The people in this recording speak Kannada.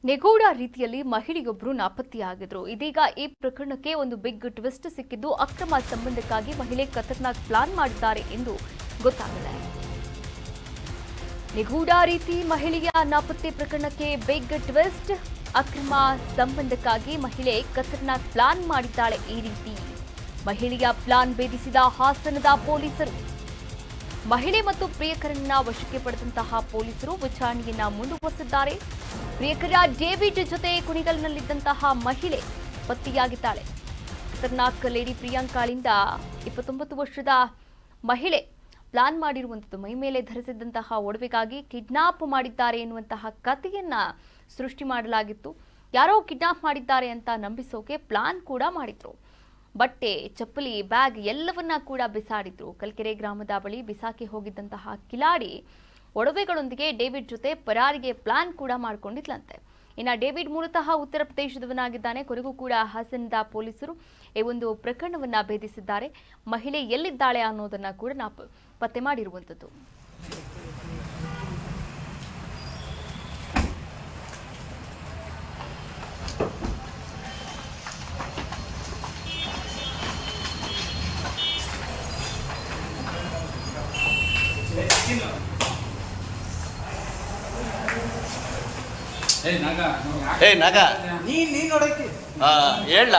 ನಿಗೂಢ ರೀತಿಯಲ್ಲಿ ಮಹಿಳೆಯೊಬ್ಬರು ನಾಪತ್ತೆಯಾಗಿದ್ರು. ಇದೀಗ ಈ ಪ್ರಕರಣಕ್ಕೆ ಒಂದು ಬಿಗ್ ಟ್ವಿಸ್ಟ್ ಸಿಕ್ಕಿದ್ದು, ಅಕ್ರಮ ಸಂಬಂಧಕ್ಕಾಗಿ ಮಹಿಳೆ ಖತರ್ನಾಕ್ ಪ್ಲಾನ್ ಮಾಡಿದ್ದಾರೆ ಎಂದು ಗೊತ್ತಾಗಿದೆ. ನಿಗೂಢ ರೀತಿ ಮಹಿಳೆಯ ನಾಪತ್ತೆ ಪ್ರಕರಣಕ್ಕೆ ಬಿಗ್ ಟ್ವಿಸ್ಟ್. ಅಕ್ರಮ ಸಂಬಂಧಕ್ಕಾಗಿ ಮಹಿಳೆ ಖತರ್ನಾಕ್ ಪ್ಲಾನ್ ಮಾಡಿದ್ದಾಳೆ. ಈ ರೀತಿ ಮಹಿಳೆಯ ಪ್ಲಾನ್ ಭೇದಿಸಿದ ಹಾಸನದ ಪೊಲೀಸರು. ಮಹಿಳೆ ಮತ್ತು ಪ್ರಿಯಕರನ್ನ ವಶಕ್ಕೆ ಪಡೆದಂತಹ ಪೊಲೀಸರು ವಿಚಾರಣೆಯನ್ನ ಮುಂದುವರೆಸಿದ್ದಾರೆ. ಪ್ರಿಯಕರ ಡೇವಿಡ್ ಜೊತೆ ಕುಣಿಗಲ್ನಲ್ಲಿದ್ದಂತಹ ಮಹಿಳೆ ಪತ್ತೆಯಾಗಿದ್ದಾಳೆ. ಖತರ್ನಾಕ್ ಲೇಡಿ ಪ್ರಿಯಾಂಕಾಳಿಂದ 29 ವರ್ಷದ ಮಹಿಳೆ ಪ್ಲಾನ್ ಮಾಡಿರುವಂಥದ್ದು. ಮೈ ಮೇಲೆ ಧರಿಸಿದ್ದಂತಹ ಒಡವೆಗಾಗಿ ಕಿಡ್ನಾಪ್ ಮಾಡಿದ್ದಾರೆ ಎನ್ನುವಂತಹ ಕಥೆಯನ್ನ ಸೃಷ್ಟಿ ಮಾಡಲಾಗಿತ್ತು. ಯಾರೋ ಕಿಡ್ನಾಪ್ ಮಾಡಿದ್ದಾರೆ ಅಂತ ನಂಬಿಸೋಕೆ ಪ್ಲಾನ್ ಕೂಡ ಮಾಡಿದ್ರು. ಬಟ್ಟೆ, ಚಪ್ಪಲಿ, ಬ್ಯಾಗ್ ಎಲ್ಲವನ್ನ ಕೂಡ ಬಿಸಾಡಿದ್ರು. ಕಲ್ಕೆರೆ ಗ್ರಾಮದ ಬಳಿ ಬಿಸಾಕಿ ಹೋಗಿದ್ದಂತಹ ಕಿಲಾಡಿ ಒಡವೆಗಳೊಂದಿಗೆ ಡೇವಿಡ್ ಜೊತೆ ಪರಾರಿಗೆ ಪ್ಲಾನ್ ಕೂಡ ಮಾಡಿಕೊಂಡಿದ್ಲಂತೆ. ಇನ್ನು ಡೇವಿಡ್ ಮೂಲತಃ ಉತ್ತರ ಪ್ರದೇಶದವನಾಗಿದ್ದಾನೆ. ಕೊನೆಗೂ ಕೂಡ ಹಾಸನದ ಪೊಲೀಸರು ಈ ಒಂದು ಪ್ರಕರಣವನ್ನ ಭೇದಿಸಿದ್ದಾರೆ. ಮಹಿಳೆ ಎಲ್ಲಿದ್ದಾಳೆ ಅನ್ನೋದನ್ನ ಕೂಡ ನಾವು ಪತ್ತೆ ಮಾಡಿರುವಂಥದ್ದು. ಏ ನಾಗ ನೀನ್ ನೋಡಕ್ಕೆ ಹೇಳ